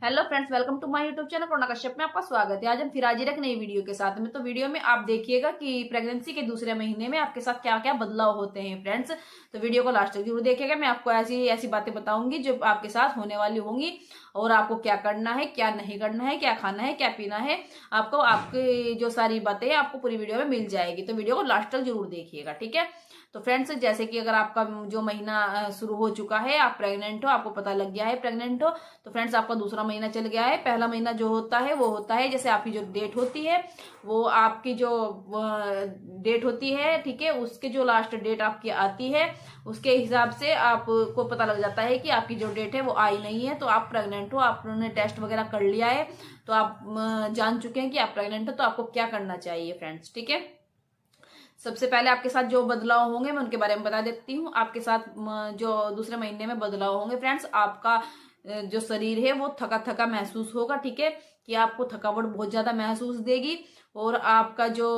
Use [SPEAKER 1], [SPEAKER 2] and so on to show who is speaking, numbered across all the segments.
[SPEAKER 1] Hello friends, welcome to my YouTube channel Prana Kashyap में आपका स्वागत है। आज हम फिर हाजिर एक नई वीडियो के साथ में। तो वीडियो में आप देखिएगा कि प्रेगनेंसी के दूसरे महीने में आपके साथ क्या क्या बदलाव होते हैं फ्रेंड्स। तो वीडियो को लास्ट तक जरूर देखिएगा। मैं आपको ऐसी ऐसी बातें बताऊंगी जो आपके साथ होने वाली होंगी और आपको क्या करना है, क्या नहीं करना है, क्या खाना है, क्या पीना है। आपको आपकी जो सारी बातें आपको पूरी वीडियो में मिल जाएगी। तो वीडियो को लास्ट तक जरूर देखिएगा, ठीक है। तो फ्रेंड्स, जैसे कि अगर आपका जो महीना शुरू हो चुका है, आप प्रेग्नेंट हो, आपको पता लग गया है प्रेग्नेंट हो, तो फ्रेंड्स आपका दूसरा महीना चल गया है। पहला महीना जो होता है वो होता है, जैसे आपकी जो डेट होती है वो आपकी जो डेट होती है, ठीक है, उसके जो लास्ट डेट आपकी आती है उसके हिसाब से आपको पता लग जाता है कि आपकी जो डेट है वो आई नहीं है, तो आप प्रेग्नेंट हो। आपने टेस्ट वगैरह कर लिया है तो आप जान चुके हैं कि आप प्रेग्नेंट हो। तो आपको क्या करना चाहिए फ्रेंड्स, ठीक है। सबसे पहले आपके साथ जो बदलाव होंगे मैं उनके बारे में बता देती हूँ। आपके साथ जो दूसरे महीने में बदलाव होंगे फ्रेंड्स, आपका जो शरीर है वो थका थका महसूस होगा, ठीक है, कि आपको थकावट बहुत ज्यादा महसूस देगी। और आपका जो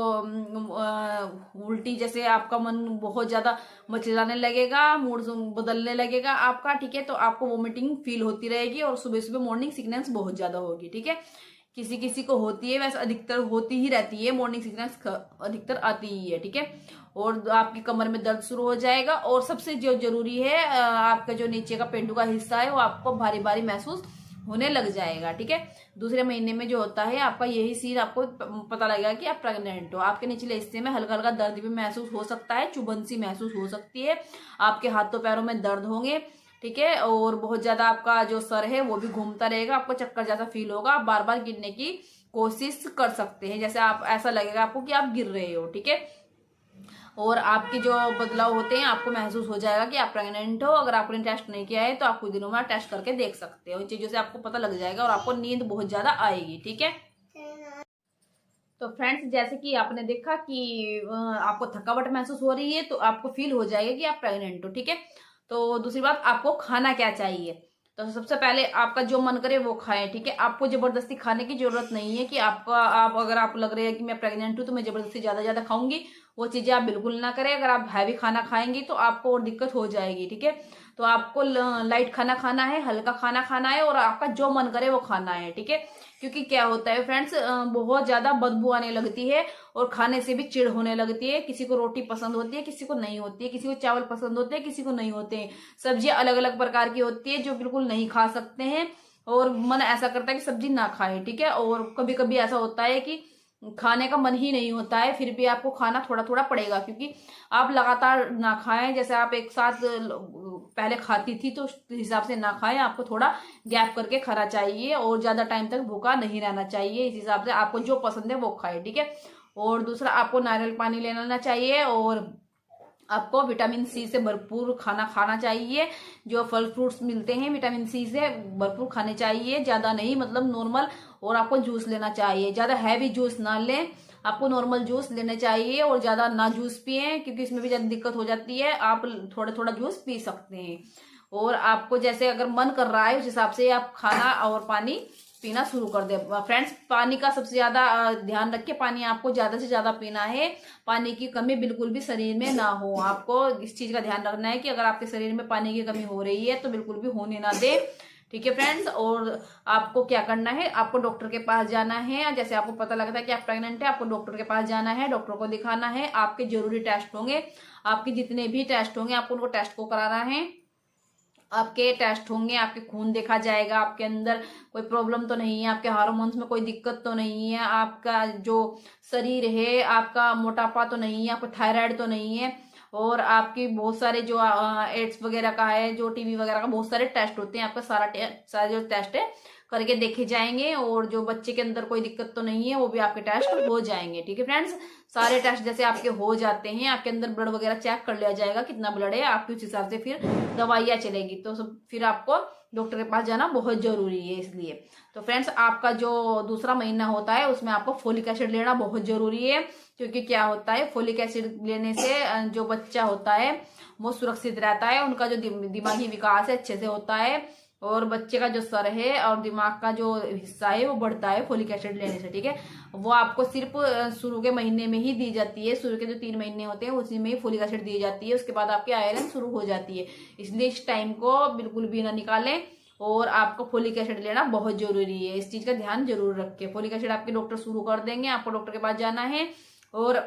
[SPEAKER 1] उल्टी, जैसे आपका मन बहुत ज्यादा मचलाने लगेगा, मूड बदलने लगेगा आपका, ठीक है। तो आपको वोमिटिंग फील होती रहेगी और सुबह सुबह मॉर्निंग सिकनेस बहुत ज्यादा होगी, ठीक है। किसी किसी को होती है, वैसे अधिकतर होती ही रहती है, मॉर्निंग सिकनेस अधिकतर आती ही है, ठीक है। और आपकी कमर में दर्द शुरू हो जाएगा और सबसे जो जरूरी है, आपका जो नीचे का पेंडू का हिस्सा है वो आपको भारी भारी महसूस होने लग जाएगा, ठीक है। दूसरे महीने में जो होता है आपका यही सीन आपको पता लगेगा कि आप प्रेग्नेंट हो। आपके निचले हिस्से में हल्का हल्का दर्द भी महसूस हो सकता है, चुभन सी महसूस हो सकती है, आपके हाथों पैरों में दर्द होंगे, ठीक है। और बहुत ज्यादा आपका जो सर है वो भी घूमता रहेगा, आपको चक्कर जैसा फील होगा, आप बार बार गिरने की कोशिश कर सकते हैं, जैसे आप ऐसा लगेगा आपको कि आप गिर रहे हो, ठीक है। और आपके जो बदलाव होते हैं आपको महसूस हो जाएगा कि आप प्रेग्नेंट हो। अगर आपने टेस्ट नहीं किया है तो आप कुछ दिनों में टेस्ट करके देख सकते हो। इन चीजों से आपको पता लग जाएगा और आपको नींद बहुत ज्यादा आएगी, ठीक है। तो फ्रेंड्स, जैसे कि आपने देखा कि आपको थकावट महसूस हो रही है तो आपको फील हो जाएगा कि आप प्रेग्नेंट हो, ठीक है। तो दूसरी बात, आपको खाना क्या चाहिए। तो सबसे पहले आपका जो मन करे वो खाएं, ठीक है। आपको जबरदस्ती खाने की जरूरत नहीं है कि आप अगर आप लग रहे हैं कि मैं प्रेग्नेंट हूं तो मैं जबरदस्ती ज्यादा ज्यादा खाऊंगी, वो चीजें आप बिल्कुल ना करें। अगर आप हैवी खाना खाएंगी तो आपको और दिक्कत हो जाएगी, ठीक है। तो आपको लाइट खाना खाना है, हल्का खाना खाना है और आपका जो मन करे वो खाना है, ठीक है। क्योंकि क्या होता है फ्रेंड्स, बहुत ज्यादा बदबू आने लगती है और खाने से भी चिढ़ होने लगती है। किसी को रोटी पसंद होती है, किसी को नहीं होती है, किसी को चावल पसंद होते हैं, किसी को नहीं होते हैं। सब्जियां अलग अलग प्रकार की होती है जो बिल्कुल नहीं खा सकते हैं और मन ऐसा करता है कि सब्जी ना खाए, ठीक है। और कभी कभी ऐसा होता है कि खाने का मन ही नहीं होता है, फिर भी आपको खाना थोड़ा थोड़ा पड़ेगा, क्योंकि आप लगातार ना खाएं। जैसे आप एक साथ पहले खाती थी तो उस हिसाब से ना खाएं, आपको थोड़ा गैप करके खाना चाहिए और ज्यादा टाइम तक भूखा नहीं रहना चाहिए। इस हिसाब से आपको जो पसंद है वो खाए, ठीक है। और दूसरा, आपको नारियल पानी लेना चाहिए और आपको विटामिन सी से भरपूर खाना खाना चाहिए। जो फल फ्रूट्स मिलते हैं विटामिन सी से भरपूर खाने चाहिए, ज्यादा नहीं, मतलब नॉर्मल। और आपको जूस लेना चाहिए, ज्यादा हैवी जूस ना लें, आपको नॉर्मल जूस लेने चाहिए और ज्यादा ना जूस पिए क्योंकि इसमें भी ज्यादा दिक्कत हो जाती है। आप थोड़ा थोड़ा जूस पी सकते हैं और आपको जैसे अगर मन कर रहा है उस हिसाब से आप खाना और पानी पीना शुरू कर दे। फ्रेंड्स, पानी का सबसे ज्यादा ध्यान रखिए, पानी आपको ज्यादा से ज्यादा पीना है। पानी की कमी बिल्कुल भी शरीर में ना हो। आपको इस चीज का ध्यान रखना है कि अगर आपके शरीर में पानी की कमी हो रही है तो बिल्कुल भी होने ना दे, ठीक है फ्रेंड्स। और आपको क्या करना है, आपको डॉक्टर के पास जाना है। जैसे आपको पता लगता है कि आप प्रेग्नेंट है, आपको डॉक्टर के पास जाना है, डॉक्टर को दिखाना है। आपके जरूरी टेस्ट होंगे, आपके जितने भी टेस्ट होंगे आपको उनको टेस्ट को कराना है। आपके टेस्ट होंगे, आपके खून देखा जाएगा, आपके अंदर कोई प्रॉब्लम तो नहीं है, आपके हार्मोन्स में कोई दिक्कत तो नहीं है, आपका जो शरीर है आपका मोटापा तो नहीं है, आपको थायराइड तो नहीं है। और आपकी बहुत सारे जो एड्स वगैरह का है, जो टीबी वगैरह का बहुत सारे टेस्ट होते हैं, आपका सारा जो टेस्ट है करके देखे जाएंगे। और जो बच्चे के अंदर कोई दिक्कत तो नहीं है वो भी आपके टेस्ट हो जाएंगे, ठीक है फ्रेंड्स। सारे टेस्ट जैसे आपके हो जाते हैं, आपके अंदर ब्लड वगैरह चेक कर लिया जाएगा कितना ब्लड है, आपके उस हिसाब से फिर दवाइयाँ चलेगी। तो सब फिर आपको डॉक्टर के पास जाना बहुत जरूरी है इसलिए। तो फ्रेंड्स, आपका जो दूसरा महीना होता है उसमें आपको फोलिक एसिड लेना बहुत जरूरी है, क्योंकि क्या होता है फोलिक एसिड लेने से जो बच्चा होता है वो सुरक्षित रहता है, उनका जो दिमागी विकास है अच्छे से होता है और बच्चे का जो सर है और दिमाग का जो हिस्सा है वो बढ़ता है फोलिक एसिड लेने से, ठीक है। वो आपको सिर्फ शुरू के महीने में ही दी जाती है, शुरू के जो 3 महीने होते हैं उसी में ही फोलिक एसिड दी जाती है, उसके बाद आपकी आयरन शुरू हो जाती है। इसलिए इस टाइम को बिल्कुल भी ना निकालें और आपको फोलिक एसिड लेना बहुत जरूरी है। इस चीज का ध्यान जरूर रखें। फोलिक एसिड आपके डॉक्टर शुरू कर देंगे, आपको डॉक्टर के पास जाना है। और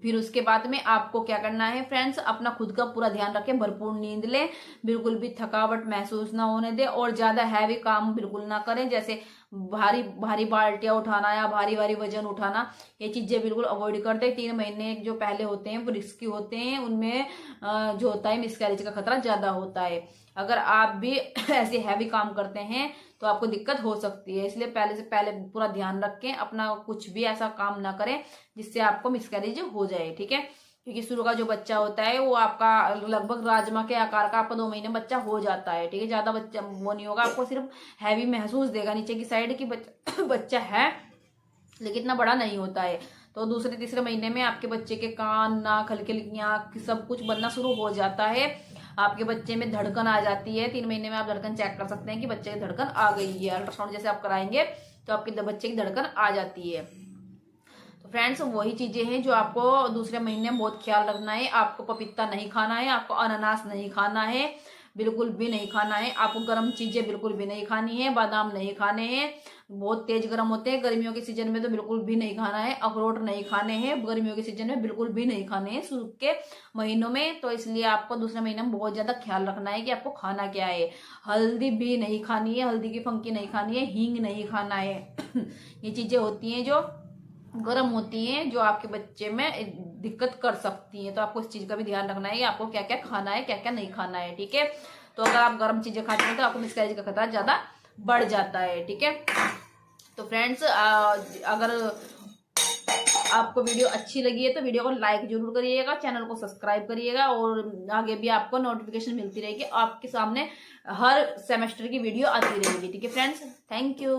[SPEAKER 1] फिर उसके बाद में आपको क्या करना है फ्रेंड्स, अपना खुद का पूरा ध्यान रखें, भरपूर नींद लें, बिल्कुल भी थकावट महसूस ना होने दें, और ज्यादा हैवी काम बिल्कुल ना करें, जैसे भारी भारी बाल्टियां उठाना या भारी भारी वजन उठाना, ये चीजें बिल्कुल अवॉइड कर दें। 3 महीने जो पहले होते हैं वो रिस्की होते हैं, उनमें जो होता है मिसकैरेज का खतरा ज्यादा होता है। अगर आप भी ऐसे हैवी काम करते हैं तो आपको दिक्कत हो सकती है, इसलिए पहले से पहले पूरा ध्यान रखें, अपना कुछ भी ऐसा काम ना करें जिससे आपको मिसकैरेज हो जाए, ठीक है। क्योंकि शुरू का जो बच्चा होता है वो आपका लगभग राजमा के आकार का आपका 2 महीने में बच्चा हो जाता है, ठीक है। ज्यादा बच्चा वो नहीं होगा, आपको सिर्फ हैवी महसूस देगा नीचे की साइड की बच्चा है, लेकिन इतना बड़ा नहीं होता है। तो दूसरे तीसरे महीने में आपके बच्चे के कान, नाक, हल्की हल्की आंख सब कुछ बनना शुरू हो जाता है। आपके बच्चे में धड़कन आ जाती है। 3 महीने में आप धड़कन चेक कर सकते हैं कि बच्चे की धड़कन आ गई है। अल्ट्रासाउंड जैसे आप कराएंगे तो आपके बच्चे की धड़कन आ जाती है। तो फ्रेंड्स वही चीजें हैं जो आपको दूसरे महीने में बहुत ख्याल रखना है। आपको पपीता नहीं खाना है, आपको अनानास नहीं खाना है, बिल्कुल भी नहीं खाना है। आपको गर्म चीजें बिल्कुल भी नहीं खानी है, बादाम नहीं खाने हैं, बहुत तेज गर्म होते हैं। गर्मियों के सीजन में तो बिल्कुल भी नहीं खाना है। अखरोट नहीं खाने हैं गर्मियों के सीजन में, बिल्कुल भी नहीं खाने हैं शुरू के महीनों में। तो इसलिए आपको दूसरे महीने में बहुत ज्यादा ख्याल रखना है कि आपको खाना क्या है। हल्दी भी नहीं खानी है, हल्दी की फंकी नहीं खानी है, हींग नहीं खाना है। ये चीजें होती हैं जो गर्म होती हैं, जो आपके बच्चे में दिक्कत कर सकती हैं। तो आपको इस चीज का भी ध्यान रखना है कि आपको क्या क्या खाना है, क्या क्या नहीं खाना है, ठीक है। तो अगर आप गर्म चीजें खाते हैं तो आपको मिसकैरेज का खतरा ज्यादा बढ़ जाता है, ठीक है। तो फ्रेंड्स अगर आपको वीडियो अच्छी लगी है तो वीडियो को लाइक जरूर करिएगा, चैनल को सब्सक्राइब करिएगा, और आगे भी आपको नोटिफिकेशन मिलती रहेगी, आपके सामने हर सेमेस्टर की वीडियो आती रहेगी, ठीक है फ्रेंड्स। Thank you.